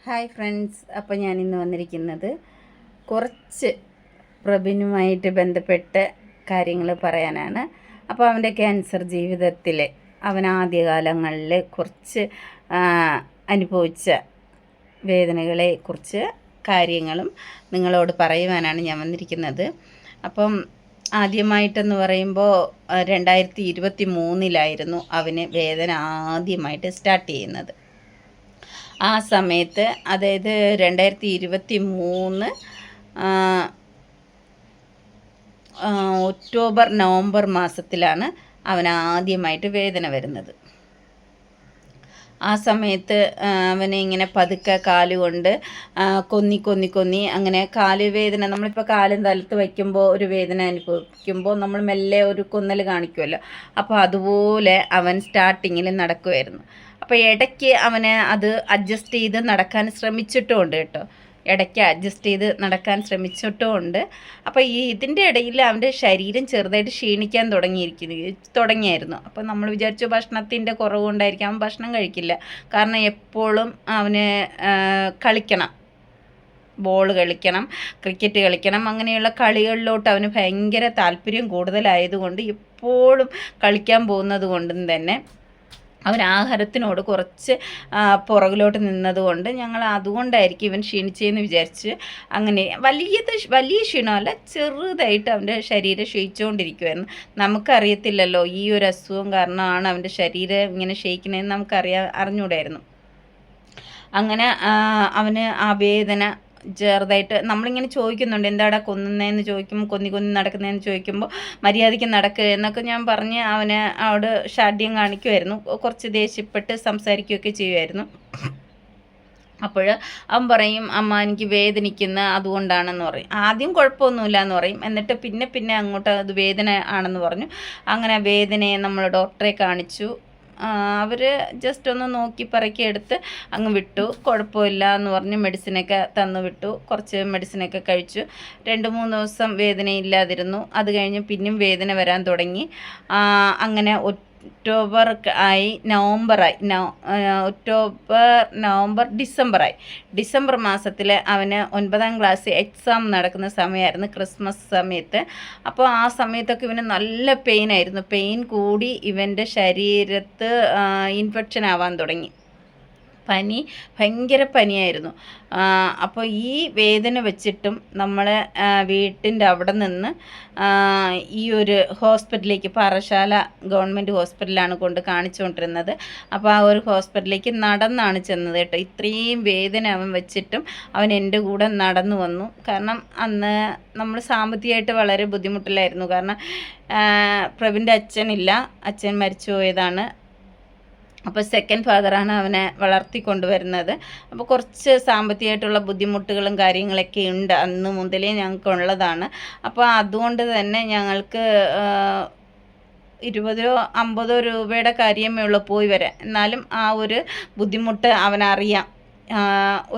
Hi friends, അപ്പോൾ ഞാനിന്ന് വന്നിരിക്കുന്നത് കുറച്ച് പ്രബിനുമായിട്ട് ബന്ധപ്പെട്ട കാര്യങ്ങൾ പറയാനാണ്. അപ്പോൾ അവൻ്റെ ക്യാൻസർ ജീവിതത്തിൽ അവൻ ആദ്യകാലങ്ങളിൽ കുറച്ച് അനുഭവിച്ച വേദനകളെ കുറിച്ച് കാര്യങ്ങളും നിങ്ങളോട് പറയുവാനാണ് ഞാൻ വന്നിരിക്കുന്നത്. അപ്പം ആദ്യമായിട്ടെന്ന് പറയുമ്പോൾ 2023 അവന് വേദന ആദ്യമായിട്ട് സ്റ്റാർട്ട് ചെയ്യുന്നത്. ആ സമയത്ത്, അതായത് 2023 ഒക്ടോബർ നവംബർ മാസത്തിലാണ് അവൻ ആദ്യമായിട്ട് വേദന വരുന്നത്. ആ സമയത്ത് അവനെ ഇങ്ങനെ പതുക്കെ കാലുകൊണ്ട് കൊന്നി അങ്ങനെ കാലുവേദന, നമ്മളിപ്പോൾ കാലും തലത്ത് വയ്ക്കുമ്പോൾ ഒരു വേദന അനുഭവിക്കുമ്പോൾ നമ്മൾ മെല്ലെ ഒരു കൊന്നൽ കാണിക്കുമല്ലോ, അപ്പോൾ അതുപോലെ അവൻ സ്റ്റാർട്ടിങ്ങിൽ നടക്കുമായിരുന്നു. അപ്പോൾ ഇടയ്ക്ക് അവന് അത് അഡ്ജസ്റ്റ് ചെയ്ത് നടക്കാൻ ശ്രമിച്ചിട്ടുമുണ്ട് കേട്ടോ, ഇടയ്ക്ക് അഡ്ജസ്റ്റ് ചെയ്ത് നടക്കാൻ ശ്രമിച്ചിട്ടുമുണ്ട്. അപ്പോൾ ഇതിൻ്റെ ഇടയിൽ അവൻ്റെ ശരീരം ചെറുതായിട്ട് ക്ഷീണിക്കാൻ തുടങ്ങിയായിരുന്നു. അപ്പോൾ നമ്മൾ വിചാരിച്ചു ഭക്ഷണത്തിൻ്റെ കുറവ് കൊണ്ടായിരിക്കും, അവൻ ഭക്ഷണം കഴിക്കില്ല. കാരണം എപ്പോഴും അവന് കളിക്കണം, ബോൾ കളിക്കണം, ക്രിക്കറ്റ് കളിക്കണം, അങ്ങനെയുള്ള കളികളിലോട്ട് അവന് ഭയങ്കര താല്പര്യം കൂടുതലായതുകൊണ്ട് എപ്പോഴും കളിക്കാൻ പോകുന്നത് കൊണ്ടും തന്നെ അവൻ ആഹാരത്തിനോട് കുറച്ച് പുറകിലോട്ട് നിന്നതുകൊണ്ട് ഞങ്ങൾ അതുകൊണ്ടായിരിക്കും ഇവൻ ക്ഷീണിച്ചതെന്ന് വിചാരിച്ച് അങ്ങനെ വലിയ ക്ഷീണമല്ല, ചെറുതായിട്ട് അവൻ്റെ ശരീരം ക്ഷയിച്ചുകൊണ്ടിരിക്കുമായിരുന്നു. നമുക്കറിയത്തില്ലല്ലോ ഈ ഒരു അസുഖം കാരണമാണ് അവൻ്റെ ശരീരം ഇങ്ങനെ ക്ഷയിക്കണതെന്ന് അറിഞ്ഞൂടായിരുന്നു. അങ്ങനെ അവന് ആ വേദന ചെറുതായിട്ട് നമ്മളിങ്ങനെ ചോദിക്കുന്നുണ്ട്, എന്താടാ കൊന്നുന്നതെന്ന് ചോദിക്കുമ്പോൾ, കൊന്നി നടക്കുന്നതെന്ന് ചോദിക്കുമ്പോൾ മര്യാദയ്ക്ക് നടക്കുക എന്നൊക്കെ ഞാൻ പറഞ്ഞ് അവന് അവിടെ ഷാഢ്യം കാണിക്കുമായിരുന്നു, കുറച്ച് ദേഷ്യപ്പെട്ട് സംസാരിക്കുകയൊക്കെ ചെയ്യുമായിരുന്നു. അപ്പോൾ അവൻ പറയും, അമ്മ എനിക്ക് വേദനിക്കുന്ന അതുകൊണ്ടാണെന്ന് പറയും. ആദ്യം കുഴപ്പമൊന്നുമില്ല എന്ന് പറയും, എന്നിട്ട് പിന്നെ അങ്ങോട്ട് അത് വേദന ആണെന്ന് പറഞ്ഞു. അങ്ങനെ വേദനയെ നമ്മൾ ഡോക്ടറെ കാണിച്ചു. അവർ ജസ്റ്റ് ഒന്ന് നോക്കി പറക്കി എടുത്ത് അങ്ങ് വിട്ടു. കുഴപ്പമില്ല എന്ന് പറഞ്ഞ് മെഡിസിനൊക്കെ തന്നു വിട്ടു. കുറച്ച് മെഡിസിനൊക്കെ കഴിച്ചു. 2-3 ദിവസം വേദനയില്ലാതിരുന്നു. അത് കഴിഞ്ഞ് പിന്നെയും വേദന വരാൻ തുടങ്ങി. അങ്ങനെ ഒക്ടോബർ ആയി, നവംബറായി, ഒക്ടോബർ നവംബർ ഡിസംബറായി. ഡിസംബർ മാസത്തിൽ അവന് 9ാം ക്ലാസ് എക്സാം നടക്കുന്ന സമയമായിരുന്നു, ക്രിസ്മസ് സമയത്ത്. അപ്പോൾ ആ സമയത്തൊക്കെ ഇവന് നല്ല പെയിനായിരുന്നു. പെയിൻ കൂടി ഇവൻ്റെ ശരീരത്ത് ഇൻഫെക്ഷൻ ആവാൻ തുടങ്ങി. ഭയങ്കര പനിയായിരുന്നു. അപ്പോൾ ഈ വേദന വെച്ചിട്ടും നമ്മൾ വീട്ടിൻ്റെ അവിടെ നിന്ന് ഈ ഒരു ഹോസ്പിറ്റലിലേക്ക്, പാറശാല ഗവൺമെൻറ് ഹോസ്പിറ്റലാണ് കൊണ്ട് കാണിച്ചുകൊണ്ടിരുന്നത്. അപ്പോൾ ആ ഒരു ഹോസ്പിറ്റലിലേക്ക് നടന്നാണ് ചെന്നത് കേട്ടോ. ഇത്രയും വേദന അവൻ വെച്ചിട്ടും അവൻ എൻ്റെ കൂടെ നടന്നു വന്നു. കാരണം അന്ന് നമ്മൾ സാമ്പത്തികമായിട്ട് വളരെ ബുദ്ധിമുട്ടിലായിരുന്നു. കാരണം പ്രവിൻ്റെ അച്ഛനില്ല, അച്ഛൻ മരിച്ചു പോയതാണ്. അപ്പോൾ സെക്കൻഡ് ഫാദറാണ് അവനെ വളർത്തിക്കൊണ്ടുവരുന്നത്. അപ്പോൾ കുറച്ച് സാമ്പത്തികമായിട്ടുള്ള ബുദ്ധിമുട്ടുകളും കാര്യങ്ങളൊക്കെ ഉണ്ട്, അന്ന് മുതലേ ഞങ്ങൾക്കുള്ളതാണ്. അപ്പോൾ അതുകൊണ്ട് തന്നെ ഞങ്ങൾക്ക് 20-50 രൂപയുടെ കാര്യമേ ഉള്ളൂ പോയി വരാൻ. എന്നാലും ആ ഒരു ബുദ്ധിമുട്ട് അവനറിയാം,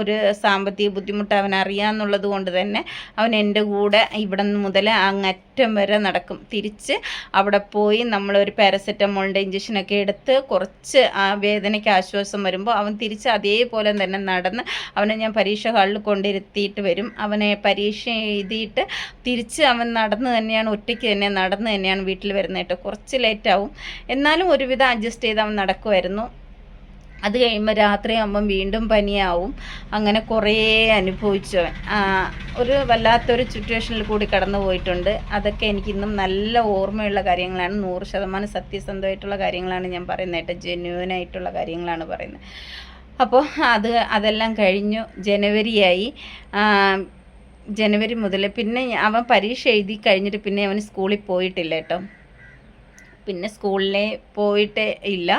ഒരു സാമ്പത്തിക ബുദ്ധിമുട്ട് അവനറിയാമെന്നുള്ളത് കൊണ്ട് തന്നെ അവൻ എൻ്റെ കൂടെ ഇവിടെ മുതൽ അങ്ങറ്റം വരെ നടക്കും. തിരിച്ച് അവിടെ പോയി നമ്മളൊരു പാരസെറ്റമോളിൻ്റെ ഇഞ്ചക്ഷനൊക്കെ എടുത്ത് കുറച്ച് ആ വേദനയ്ക്ക് ആശ്വാസം വരുമ്പോൾ അവൻ തിരിച്ച് അതേപോലെ തന്നെ നടന്ന് അവനെ ഞാൻ പരീക്ഷ ഹാളിൽ കൊണ്ടിരുത്തിയിട്ട് വരും. അവനെ പരീക്ഷ എഴുതിയിട്ട് തിരിച്ച് അവൻ നടന്ന് തന്നെയാണ്, ഒറ്റയ്ക്ക് തന്നെ നടന്ന് തന്നെയാണ് വീട്ടിൽ വരുന്നത് കേട്ടോ. കുറച്ച് ലേറ്റാവും, എന്നാലും ഒരുവിധം അഡ്ജസ്റ്റ് ചെയ്ത് അവൻ നടക്കുമായിരുന്നു. അത് കഴിയുമ്പോൾ രാത്രിയാകുമ്പം വീണ്ടും പനിയാവും. അങ്ങനെ കുറേ അനുഭവിച്ചവൻ ഒരു വല്ലാത്തൊരു സിറ്റുവേഷനിൽ കൂടി കടന്നു പോയിട്ടുണ്ട്. അതൊക്കെ എനിക്കിന്നും നല്ല ഓർമ്മയുള്ള കാര്യങ്ങളാണ്. 100% സത്യസന്ധമായിട്ടുള്ള കാര്യങ്ങളാണ് ഞാൻ പറയുന്നത് കേട്ടോ, ജെന്യുവനായിട്ടുള്ള കാര്യങ്ങളാണ് പറയുന്നത്. അപ്പോൾ അതെല്ലാം കഴിഞ്ഞു. ജനുവരി മുതൽ പിന്നെ അവൻ പരീക്ഷ എഴുതി കഴിഞ്ഞിട്ട് പിന്നെ അവന് സ്കൂളിൽ പോയിട്ടില്ല കേട്ടോ. പിന്നെ സ്കൂളിലെ പോയിട്ടേ ഇല്ല.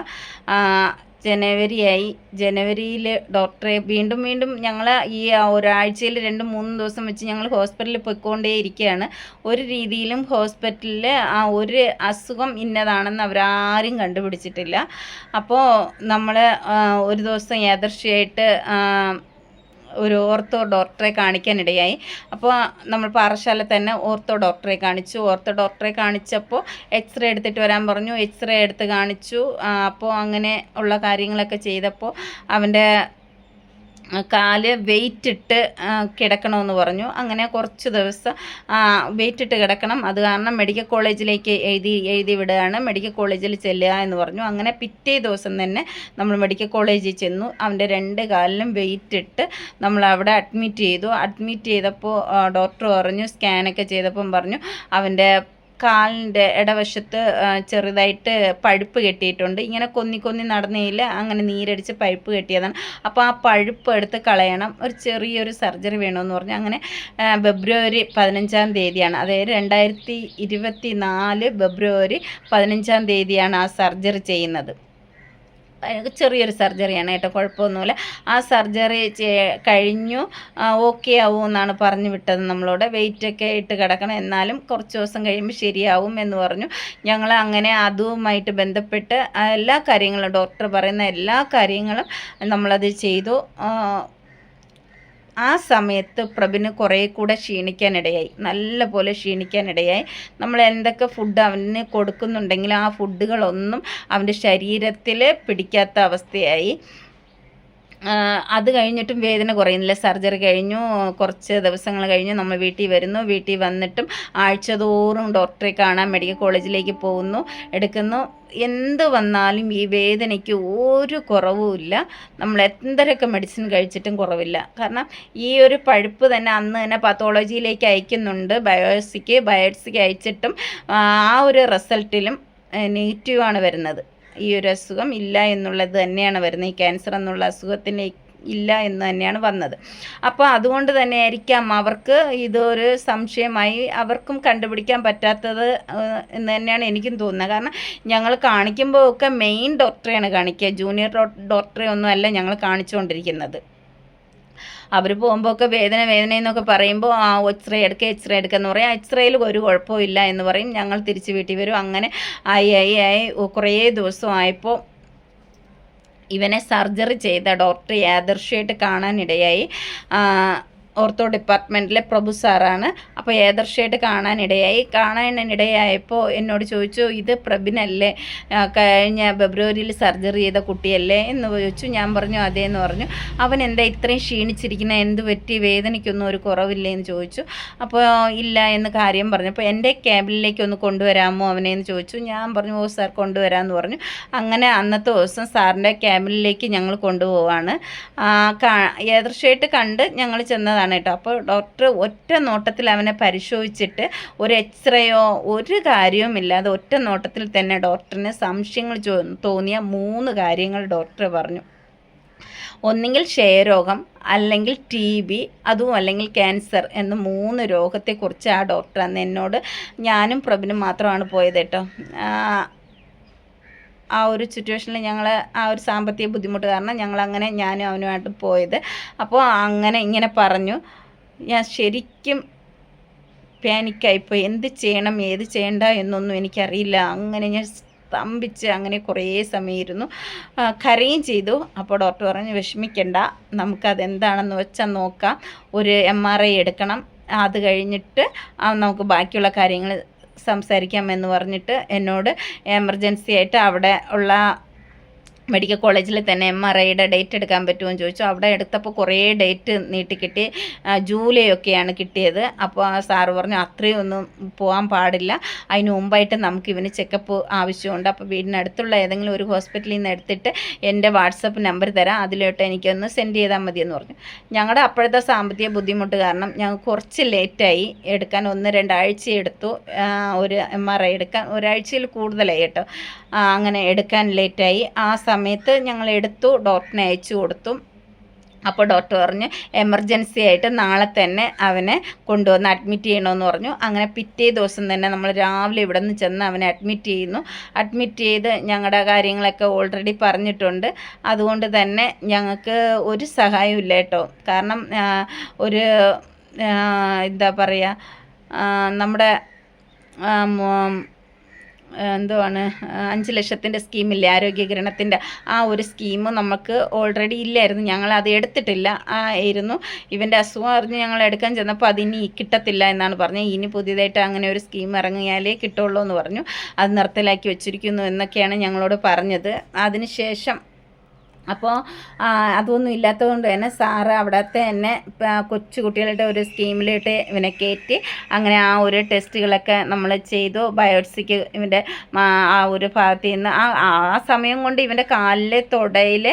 ജനുവരിയിൽ ഡോക്ടറെ വീണ്ടും ഞങ്ങൾ ഈ ഒരാഴ്ചയിൽ 2-3 ദിവസം വെച്ച് ഞങ്ങൾ ഹോസ്പിറ്റലിൽ പോയിക്കൊണ്ടേ ഇരിക്കുകയാണ്. ഒരു രീതിയിലും ഹോസ്പിറ്റലിൽ ആ ഒരു അസുഖം ഇന്നതാണെന്ന് അവരാരും കണ്ടുപിടിച്ചിട്ടില്ല. അപ്പോൾ നമ്മൾ ഒരു ദിവസം യാദൃശ്ചികമായിട്ട് ഒരു ഓർത്തോ ഡോക്ടറെ കാണിക്കാനിടയായി. അപ്പോൾ നമ്മൾ പാറശാല തന്നെ ഓർത്തോ ഡോക്ടറെ കാണിച്ചപ്പോൾ എക്സ്റേ എടുത്തിട്ട് വരാൻ പറഞ്ഞു. എക്സ്റേ എടുത്ത് കാണിച്ചു. അപ്പോൾ അങ്ങനെ ഉള്ള കാര്യങ്ങളൊക്കെ ചെയ്തപ്പോൾ അവൻ്റെ കാല് വെയിറ്റിട്ട് കിടക്കണമെന്ന് പറഞ്ഞു. അങ്ങനെ കുറച്ച് ദിവസം വെയിറ്റിട്ട് കിടക്കണം, അത് കാരണം മെഡിക്കൽ കോളേജിലേക്ക് എഴുതി വിടുകയാണ്, മെഡിക്കൽ കോളേജിൽ ചെല്ലുക എന്ന് പറഞ്ഞു. അങ്ങനെ പിറ്റേ ദിവസം തന്നെ നമ്മൾ മെഡിക്കൽ കോളേജിൽ ചെന്നു. അവൻ്റെ 2 കാലിലും വെയിറ്റിട്ട് നമ്മൾ അവിടെ അഡ്മിറ്റ് ചെയ്തപ്പോൾ ഡോക്ടർ പറഞ്ഞു, സ്കാനൊക്കെ ചെയ്തപ്പം പറഞ്ഞു അവൻ്റെ കാലിൻ്റെ ഇടവശത്ത് ചെറുതായിട്ട് പഴുപ്പ് കെട്ടിയിട്ടുണ്ട്. ഇങ്ങനെ കൊന്നി നടന്നതിൽ അങ്ങനെ നീരടിച്ച് പഴുപ്പ് കെട്ടിയതാണ്. അപ്പോൾ ആ പഴുപ്പ് എടുത്ത് കളയണം, ഒരു ചെറിയൊരു സർജറി വേണമെന്ന് പറഞ്ഞു. അങ്ങനെ ഫെബ്രുവരി 15-ാം തീയതിയാണ്, അതായത് 2024 ഫെബ്രുവരി 15-ാം തീയതിയാണ് ആ സർജറി ചെയ്യുന്നത്. ചെറിയൊരു സർജറിയാണ് കേട്ടോ, കുഴപ്പമൊന്നുമില്ല. ആ സർജറി കഴിഞ്ഞു, ഓക്കെ ആവും എന്നാണ് പറഞ്ഞു വിട്ടത് നമ്മളോട്. വെയിറ്റൊക്കെ ഇട്ട് കിടക്കണം, എന്നാലും കുറച്ച് ദിവസം കഴിയുമ്പോൾ ശരിയാവും എന്ന് പറഞ്ഞു. ഞങ്ങൾ അങ്ങനെ അതുമായിട്ട് ബന്ധപ്പെട്ട് എല്ലാ കാര്യങ്ങളും, ഡോക്ടർ പറയുന്ന എല്ലാ കാര്യങ്ങളും നമ്മളത് ചെയ്തു. ആ സമയത്ത് പ്രഭിന് കുറേ കൂടെ ക്ഷീണിക്കാനിടയായി, നല്ല പോലെ ക്ഷീണിക്കാനിടയായി. നമ്മൾ എന്തൊക്കെ ഫുഡ് അവന് കൊടുക്കുന്നുണ്ടെങ്കിലും ആ ഫുഡുകളൊന്നും അവൻ്റെ ശരീരത്തിൽ പിടിക്കാത്ത അവസ്ഥയായി. അത് കഴിഞ്ഞിട്ടും വേദന കുറയുന്നില്ല. സർജറി കഴിഞ്ഞു, കുറച്ച് ദിവസങ്ങൾ കഴിഞ്ഞു നമ്മൾ വീട്ടിൽ വരുന്നു. വീട്ടിൽ വന്നിട്ടും ആഴ്ചതോറും ഡോക്ടറെ കാണാൻ മെഡിക്കൽ കോളേജിലേക്ക് പോകുന്നു, എടുക്കുന്നു. എന്ത് വന്നാലും ഈ വേദനയ്ക്ക് ഒരു കുറവുമില്ല. നമ്മൾ എന്തൊക്കെ മെഡിസിൻ കഴിച്ചിട്ടും കുറവില്ല. കാരണം ഈ ഒരു പഴുപ്പ് തന്നെ അന്ന് തന്നെ പത്തോളജിയിലേക്ക് അയക്കുന്നുണ്ട്, ബയോപ്സിക്ക് അയച്ചിട്ടും ആ ഒരു റിസൾട്ടിലും നെഗറ്റീവാണ് വരുന്നത്. ഈ ഒരു അസുഖം ഇല്ല എന്നുള്ളത് തന്നെയാണ് വരുന്നത്, ഈ ക്യാൻസർ എന്നുള്ള അസുഖത്തിന് ഇല്ല എന്ന് തന്നെയാണ് വന്നത്. അപ്പോൾ അതുകൊണ്ട് തന്നെ ആയിരിക്കാം അവർക്ക് ഇതൊരു സംശയമായി, അവർക്കും കണ്ടുപിടിക്കാൻ പറ്റാത്തത് എന്ന് തന്നെയാണ് എനിക്കും തോന്നുന്നത്. കാരണം ഞങ്ങൾ കാണിക്കുമ്പോൾ ഒക്കെ മെയിൻ ഡോക്ടറെയാണ് കാണിക്കുക, ജൂനിയർ ഡോക്ടറെ ഒന്നും അല്ല ഞങ്ങൾ കാണിച്ചുകൊണ്ടിരിക്കുന്നത്. അവർ പോകുമ്പോൾ ഒക്കെ വേദന എന്നൊക്കെ പറയുമ്പോൾ എക്സ്റേ എടുക്കുക എന്ന് പറയും. എക്സ്റേയിൽ ഒരു കുഴപ്പമില്ല എന്ന് പറയും. ഞങ്ങൾ തിരിച്ച് വീട്ടിൽ വരും. അങ്ങനെ ആയി കുറേ ദിവസമായപ്പോൾ ഇവനെ സർജറി ചെയ്ത ഡോക്ടർ യാദർശയായിട്ട് കാണാനിടയായി. ഓർത്തോ ഡിപ്പാർട്ട്മെൻറ്റിലെ പ്രഭു സാറാണ്. അപ്പോൾ ഏദർശയായിട്ട് കാണാനിടയായപ്പോൾ എന്നോട് ചോദിച്ചു, ഇത് പ്രഭിനല്ലേ, കഴിഞ്ഞ ഫെബ്രുവരിയിൽ സർജറി ചെയ്ത കുട്ടിയല്ലേ എന്ന് ചോദിച്ചു. ഞാൻ പറഞ്ഞു അതേ എന്ന് പറഞ്ഞു. അവൻ എന്താ ഇത്രയും ക്ഷീണിച്ചിരിക്കുന്നത്, എന്ത് പറ്റി, വേദനയ്ക്കൊന്നും ഒരു കുറവില്ലേ എന്ന് ചോദിച്ചു. അപ്പോൾ ഇല്ല എന്ന് കാര്യം പറഞ്ഞു. അപ്പോൾ എൻ്റെ ക്യാബിനിലേക്ക് ഒന്ന് കൊണ്ടുവരാമോ അവനെ എന്ന് ചോദിച്ചു. ഞാൻ പറഞ്ഞു ഓ സാർ കൊണ്ടുവരാമെന്ന് പറഞ്ഞു. അങ്ങനെ അന്നത്തെ ദിവസം സാറിൻ്റെ ക്യാബിനിലേക്ക് ഞങ്ങൾ കൊണ്ടുപോവാണ്. ഏദർശയായിട്ട് കണ്ട് ഞങ്ങൾ ചെന്നതാണ് കേട്ടോ. അപ്പോൾ ഡോക്ടർ ഒറ്റ നോട്ടത്തിൽ അവനെ പരിശോധിച്ചിട്ട് ഒരു എക്സ്റേയോ ഒരു കാര്യവുമില്ലാതെ ഒറ്റ നോട്ടത്തിൽ തന്നെ ഡോക്ടറിന് സംശയങ്ങൾ തോന്നിയ 3 കാര്യങ്ങൾ ഡോക്ടർ പറഞ്ഞു. ഒന്നുകിൽ ക്ഷയരോഗം, അല്ലെങ്കിൽ TB, അതും അല്ലെങ്കിൽ ക്യാൻസർ എന്ന 3 രോഗത്തെക്കുറിച്ച് ആ ഡോക്ടർ അന്ന് എന്നോട്, ഞാനും പ്രഭിനും മാത്രമാണ് പോയത് കേട്ടോ. ആ ഒരു സിറ്റുവേഷനിൽ ഞങ്ങൾ ആ ഒരു സാമ്പത്തിക ബുദ്ധിമുട്ട് കാരണം ഞങ്ങളങ്ങനെ ഞാനും അവനുമായിട്ട് പോയത്. അപ്പോൾ അങ്ങനെ ഇങ്ങനെ പറഞ്ഞു. ഞാൻ ശരിക്കും പാനിക്കായിപ്പോയി. എന്ത് ചെയ്യണം ഏത് ചെയ്യണ്ട എന്നൊന്നും എനിക്കറിയില്ല. അങ്ങനെ ഞാൻ സ്തംഭിച്ച് അങ്ങനെ കുറേ സമയം ഇരുന്നു, കരയും ചെയ്തു. അപ്പോൾ ഡോക്ടർ പറഞ്ഞു വിഷമിക്കണ്ട, നമുക്കതെന്താണെന്ന് വെച്ചാൽ നോക്കാം, ഒരു MRI എടുക്കണം, അത് കഴിഞ്ഞിട്ട് നമുക്ക് ബാക്കിയുള്ള കാര്യങ്ങൾ സംസാരിക്കാമെന്ന് പറഞ്ഞിട്ട് എന്നോട് എമർജൻസി ആയിട്ട് അവിടെ ഉള്ള മെഡിക്കൽ കോളേജിൽ തന്നെ MRIയുടെ ഡേറ്റ് എടുക്കാൻ പറ്റുമോ എന്ന് ചോദിച്ചു. അവിടെ എടുത്തപ്പോൾ കുറേ ഡേറ്റ് നീട്ടിക്കിട്ടി, ജൂലൈ ഒക്കെയാണ് കിട്ടിയത്. അപ്പോൾ ആ സാറ് പറഞ്ഞു അത്രയും ഒന്നും പോകാൻ പാടില്ല, അതിന് മുമ്പായിട്ട് നമുക്ക് ഇവന് ചെക്കപ്പ് ആവശ്യമുണ്ട്. അപ്പോൾ വീടിനടുത്തുള്ള ഏതെങ്കിലും ഒരു ഹോസ്പിറ്റലിൽ നിന്ന് എടുത്തിട്ട് എൻ്റെ വാട്സപ്പ് നമ്പർ തരാം, അതിലോട്ട് എനിക്കൊന്ന് സെൻഡ് ചെയ്താൽ മതിയെന്ന് പറഞ്ഞു. ഞങ്ങളുടെ അപ്പോഴത്തെ സാമ്പത്തിക ബുദ്ധിമുട്ട് കാരണം ഞങ്ങൾ കുറച്ച് ലേറ്റായി എടുക്കാൻ, 1-2 ആഴ്ച എടുത്തു ഒരു MRI എടുക്കാൻ. ഒരാഴ്ചയിൽ കൂടുതലായി കേട്ടോ, അങ്ങനെ എടുക്കാൻ ലേറ്റായി. ആ സമയത്ത് ഞങ്ങൾ എടുത്തു, ഡോക്ടറിനെ അയച്ചു കൊടുത്തു. അപ്പോൾ ഡോക്ടർ പറഞ്ഞു എമർജൻസി ആയിട്ട് നാളെ തന്നെ അവനെ കൊണ്ടുവന്ന് അഡ്മിറ്റ് ചെയ്യണമെന്ന് പറഞ്ഞു. അങ്ങനെ പിറ്റേ ദിവസം തന്നെ നമ്മൾ രാവിലെ ഇവിടെ നിന്ന് ചെന്ന് അവനെ അഡ്മിറ്റ് ചെയ്യുന്നു. അഡ്മിറ്റ് ചെയ്ത് ഞങ്ങളുടെ കാര്യങ്ങളൊക്കെ ഓൾറെഡി പറഞ്ഞിട്ടുണ്ട്. അതുകൊണ്ട് തന്നെ ഞങ്ങൾക്ക് ഒരു സഹായവും ഇല്ല കേട്ടോ. കാരണം ഒരു എന്താ പറയുക, നമ്മുടെ എന്തുവാണ് 5 ലക്ഷത്തിൻ്റെ സ്കീമില്ലേ, ആരോഗ്യകിരണത്തിൻ്റെ, ആ ഒരു സ്കീം നമുക്ക് ഓൾറെഡി ഇല്ലായിരുന്നു. ഞങ്ങൾ അത് എടുത്തിട്ടില്ല ആയിരുന്നു. ഇവൻ്റെ അസുഖം അറിഞ്ഞ് ഞങ്ങൾ എടുക്കാൻ ചെന്നപ്പോൾ അതിനി കിട്ടത്തില്ല എന്നാണ് പറഞ്ഞത്. ഇനി പുതിയതായിട്ട് അങ്ങനെ ഒരു സ്കീം ഇറങ്ങിയാലേ കിട്ടുള്ളൂ എന്ന് പറഞ്ഞു. അത് നിർത്തലാക്കി വെച്ചിരിക്കുന്നു എന്നൊക്കെയാണ് ഞങ്ങളോട് പറഞ്ഞത്. അതിനുശേഷം അപ്പോൾ അതൊന്നും ഇല്ലാത്തതുകൊണ്ട് തന്നെ സാറ് അവിടുത്തെ തന്നെ കൊച്ചു കുട്ടികളുടെ ഒരു സ്കീമിലിട്ട് ഇവനെ കയറ്റി അങ്ങനെ ആ ഒരു ടെസ്റ്റുകളൊക്കെ നമ്മൾ ചെയ്തു. ബയോപ്സിക്ക് ഇവൻ്റെ ആ ഒരു ഭാഗത്ത് നിന്ന് ആ സമയം കൊണ്ട് ഇവൻ്റെ കാലിലെ തുടയിൽ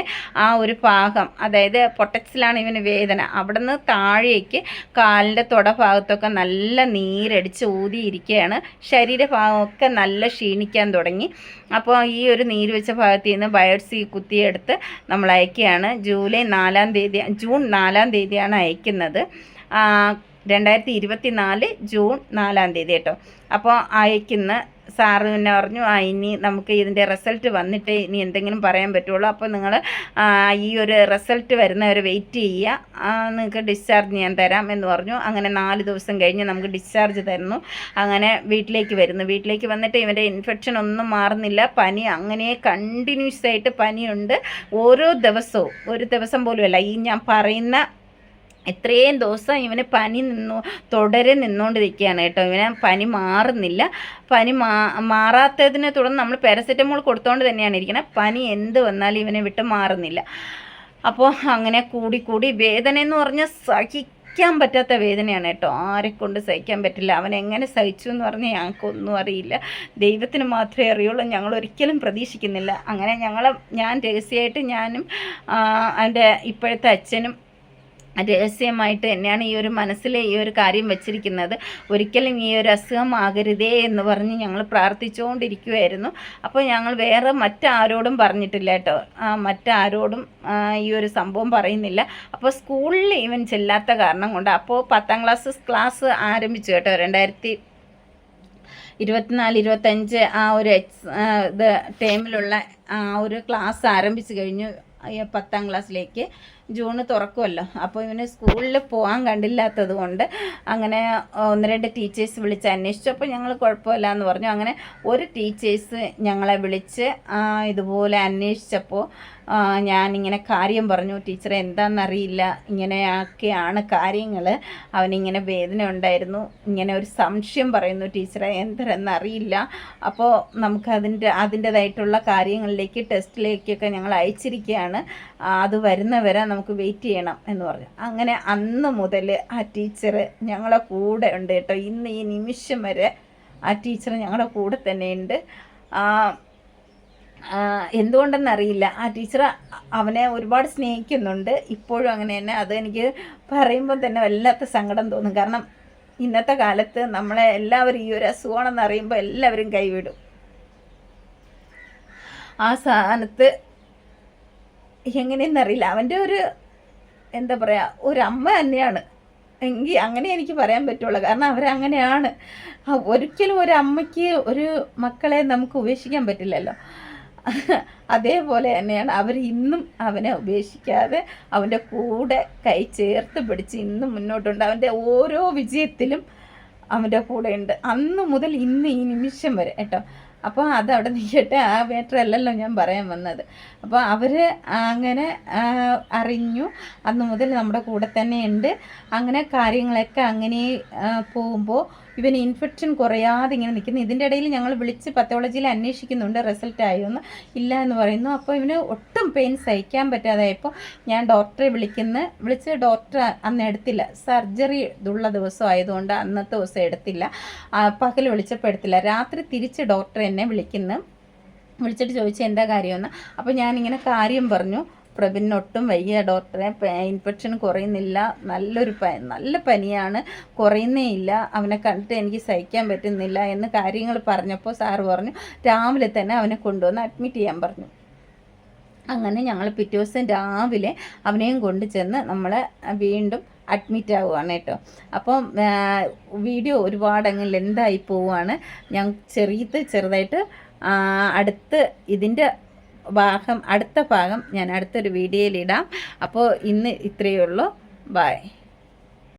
ആ ഒരു ഭാഗം, അതായത് പൊട്ടക്സിലാണ് ഇവന് വേദന, അവിടെ നിന്ന് താഴേക്ക് കാലിൻ്റെ തുട ഭാഗത്തൊക്കെ നല്ല നീരടിച്ച് ഊതിയിരിക്കുകയാണ്. ശരീരഭാഗമൊക്കെ നല്ല ക്ഷീണിക്കാൻ തുടങ്ങി. അപ്പോൾ ഈ ഒരു നീര് വെച്ച ഭാഗത്ത് നിന്ന് ബയോപ്സി കുത്തിയെടുത്ത് നമ്മൾ അയക്കുകയാണ്. ജൂൺ 4 തീയതിയാണ് അയക്കുന്നത്. 2024 ജൂൺ 4 കേട്ടോ. അപ്പോൾ അയക്കുന്ന സാറ് പിന്നെ പറഞ്ഞു, ഇനി നമുക്ക് ഇതിൻ്റെ റിസൾട്ട് വന്നിട്ട് ഇനി എന്തെങ്കിലും പറയാൻ പറ്റുള്ളൂ. അപ്പോൾ നിങ്ങൾ ഈ ഒരു റിസൾട്ട് വരുന്നവരെ വെയിറ്റ് ചെയ്യുക, നിങ്ങൾക്ക് ഡിസ്ചാർജ് ഞാൻ തരാം എന്ന് പറഞ്ഞു. അങ്ങനെ 4 ദിവസം കഴിഞ്ഞ് നമുക്ക് ഡിസ്ചാർജ് തരുന്നു. അങ്ങനെ വീട്ടിലേക്ക് വരുന്നു. വീട്ടിലേക്ക് വന്നിട്ട് ഇവൻ്റെ ഇൻഫെക്ഷൻ ഒന്നും മാറുന്നില്ല. പനി അങ്ങനെ കണ്ടിന്യൂസ് ആയിട്ട് പനിയുണ്ട്. ഓരോ ദിവസവും, ഒരു ദിവസം പോലുമല്ല, ഈ ഞാൻ പറയുന്ന ഇത്രയും ദിവസം ഇവന് പനി തുടരെ നിന്നുകൊണ്ടിരിക്കുകയാണ് കേട്ടോ. ഇവന് പനി മാറുന്നില്ല. പനി മാറാത്തതിനെ തുടർന്ന് നമ്മൾ പാരസെറ്റമോൾ കൊടുത്തുകൊണ്ട് തന്നെയാണ് ഇരിക്കുന്നത്. പനി എന്ത് വന്നാലും ഇവനെ വിട്ട് മാറുന്നില്ല. അപ്പോൾ അങ്ങനെ കൂടി വേദന എന്ന് പറഞ്ഞാൽ സഹിക്കാൻ പറ്റാത്ത വേദനയാണ് കേട്ടോ. ആരെക്കൊണ്ട് സഹിക്കാൻ പറ്റില്ല. അവൻ എങ്ങനെ സഹിച്ചു എന്ന് പറഞ്ഞാൽ ഞങ്ങൾക്കൊന്നും അറിയില്ല. ദൈവത്തിന് മാത്രമേ അറിയുള്ളൂ. ഞങ്ങൾ ഒരിക്കലും പ്രതീക്ഷിക്കുന്നില്ല. അങ്ങനെ ഞാൻ രഹസ്യമായിട്ട് ഞാനും അവൻ്റെ ഇപ്പോഴത്തെ അച്ഛനും രഹസ്യമായിട്ട് തന്നെയാണ് ഈ ഒരു മനസ്സിൽ ഈ ഒരു കാര്യം വെച്ചിരിക്കുന്നത്. ഒരിക്കലും ഈ ഒരു അസുഖമാകരുതേ എന്ന് പറഞ്ഞ് ഞങ്ങൾ പ്രാർത്ഥിച്ചുകൊണ്ടിരിക്കുമായിരുന്നു. അപ്പോൾ ഞങ്ങൾ വേറെ മറ്റാരോടും പറഞ്ഞിട്ടില്ല കേട്ടോ. മറ്റാരോടും ഈ ഒരു സംഭവം പറയുന്നില്ല. അപ്പോൾ സ്കൂളിൽ ഇവൻ ചെല്ലാത്ത കാരണം കൊണ്ട്, അപ്പോൾ 10ാം ക്ലാസ് ആരംഭിച്ചു കേട്ടോ. 2024-25 ആ ഒരു ടൈമിലുള്ള ആ ഒരു ക്ലാസ് ആരംഭിച്ചു കഴിഞ്ഞു. 10ാം ക്ലാസ്സിലേക്ക് ജൂണ് തുറക്കുമല്ലോ. അപ്പോൾ ഇവന് സ്കൂളിൽ പോകാൻ കണ്ടില്ലാത്തത് കൊണ്ട് അങ്ങനെ 1-2 ടീച്ചേഴ്സ് വിളിച്ച് അന്വേഷിച്ചു. അപ്പോൾ ഞങ്ങൾ കുഴപ്പമില്ല എന്ന് പറഞ്ഞു. അങ്ങനെ ഒരു ടീച്ചേഴ്സ് ഞങ്ങളെ വിളിച്ച് ഇതുപോലെ അന്വേഷിച്ചപ്പോൾ ഞാനിങ്ങനെ കാര്യം പറഞ്ഞു. ടീച്ചറെ എന്താണെന്നറിയില്ല, ഇങ്ങനെയൊക്കെയാണ് കാര്യങ്ങൾ, അവനിങ്ങനെ വേദന ഉണ്ടായിരുന്നു, ഇങ്ങനെ ഒരു സംശയം പറയുന്നു ടീച്ചറെ, എന്തെന്നറിയില്ല. അപ്പോൾ നമുക്ക് അതിൻ്റേതായിട്ടുള്ള കാര്യങ്ങളിലേക്ക് ടെസ്റ്റിലേക്കൊക്കെ ഞങ്ങൾ അയച്ചിരിക്കുകയാണ്, അത് വരുന്നവരെ നമുക്ക് വെയിറ്റ് ചെയ്യണം എന്ന് പറഞ്ഞു. അങ്ങനെ അന്ന് മുതൽ ആ ടീച്ചർ ഞങ്ങളെ കൂടെ ഉണ്ട് കേട്ടോ. ഇന്ന് ഈ നിമിഷം വരെ ആ ടീച്ചർ ഞങ്ങളുടെ കൂടെ തന്നെയുണ്ട്. എന്തുകൊണ്ടെന്നറിയില്ല, ആ ടീച്ചർ അവനെ ഒരുപാട് സ്നേഹിക്കുന്നുണ്ട് ഇപ്പോഴും അങ്ങനെ തന്നെ. അതെനിക്ക് പറയുമ്പോൾ തന്നെ വല്ലാത്ത സങ്കടം തോന്നും. കാരണം ഇന്നത്തെ കാലത്ത് നമ്മളെ എല്ലാവരും ഈ ഒരു അസുഖമാണെന്ന് അറിയുമ്പോൾ എല്ലാവരും കൈവിടും. ആ സ്ഥാനത്ത് എങ്ങനെയെന്നറിയില്ല, അവൻ്റെ ഒരു എന്താ പറയുക, ഒരു അമ്മ തന്നെയാണ് എങ്കിൽ അങ്ങനെ എനിക്ക് പറയാൻ പറ്റുള്ളൂ. കാരണം അവരങ്ങനെയാണ്. ഒരിക്കലും ഒരു അമ്മയ്ക്ക് ഒരു മക്കളെ നമുക്ക് ഉപേക്ഷിക്കാൻ പറ്റില്ലല്ലോ. അതേപോലെ തന്നെയാണ് അവർ ഇന്നും അവനെ ഉപേക്ഷിക്കാതെ അവൻ്റെ കൂടെ കൈ ചേർത്ത് പിടിച്ച് ഇന്നും മുന്നോട്ടുണ്ട്. അവൻ്റെ ഓരോ വിജയത്തിലും അവൻ്റെ കൂടെ ഉണ്ട്, അന്ന് മുതൽ ഇന്ന് ഈ നിമിഷം വരെ കേട്ടോ. അപ്പോൾ അതവിടെ നിൽക്കട്ടെ, ആ മാറ്റർ അല്ലല്ലോ ഞാൻ പറയാൻ വന്നത്. അപ്പോൾ അവർ അങ്ങനെ അറിഞ്ഞു, അന്ന് മുതൽ നമ്മുടെ കൂടെ തന്നെ ഉണ്ട്. അങ്ങനെ കാര്യങ്ങളൊക്കെ അങ്ങനെ പോകുമ്പോൾ ഇവന് ഇൻഫെക്ഷൻ കുറയാതെ ഇങ്ങനെ നിൽക്കുന്നു. ഇതിൻ്റെ ഇടയിൽ ഞങ്ങൾ വിളിച്ച് പത്തോളജിയിൽ അന്വേഷിക്കുന്നുണ്ട്, റിസൾട്ട് ആയോന്ന് ഇല്ല എന്ന് പറയുന്നു. അപ്പോൾ ഇവന് ഒട്ടും പെയിൻ സഹിക്കാൻ പറ്റാതായപ്പോൾ ഞാൻ ഡോക്ടറെ വിളിച്ച് ഡോക്ടർ അന്ന് എടുത്തില്ല. സർജറി ഇതുള്ള ദിവസം ആയതുകൊണ്ട് അന്നത്തെ ദിവസം എടുത്തില്ല. പകൽ വിളിച്ചപ്പോൾ എടുത്തില്ല. രാത്രി തിരിച്ച് ഡോക്ടർ എന്നെ വിളിച്ചിട്ട് ചോദിച്ചു എന്താ കാര്യമെന്ന്. അപ്പോൾ ഞാനിങ്ങനെ കാര്യം പറഞ്ഞു. പ്രബിനൊട്ടും വയ്യ ഡോക്ടറെ, ഇൻഫെക്ഷൻ കുറയുന്നില്ല, നല്ല പനിയാണ്, കുറയുന്നേ ഇല്ല, അവനെ കണ്ടിട്ട് എനിക്ക് സഹിക്കാൻ പറ്റുന്നില്ല എന്ന് കാര്യങ്ങൾ പറഞ്ഞപ്പോൾ സാറ് പറഞ്ഞു രാവിലെ തന്നെ അവനെ കൊണ്ടുവന്ന് അഡ്മിറ്റ് ചെയ്യാൻ പറഞ്ഞു. അങ്ങനെ ഞങ്ങൾ പിറ്റേ ദിവസം രാവിലെ അവനെയും കൊണ്ട് ചെന്ന് നമ്മൾ വീണ്ടും അഡ്മിറ്റ് ആവുകയാണ് കേട്ടോ. അപ്പം വീഡിയോ ഒരുപാട് അങ്ങ് ലെന്തായി പോവുകയാണ്. ഞാൻ ചെറുതായിട്ട് ഇതിൻ്റെ അടുത്ത ഭാഗം ഞാൻ അടുത്തൊരു വീഡിയോയിലിടാം. അപ്പോൾ ഇന്ന് ഇത്രയേ ഉള്ളൂ. ബൈ.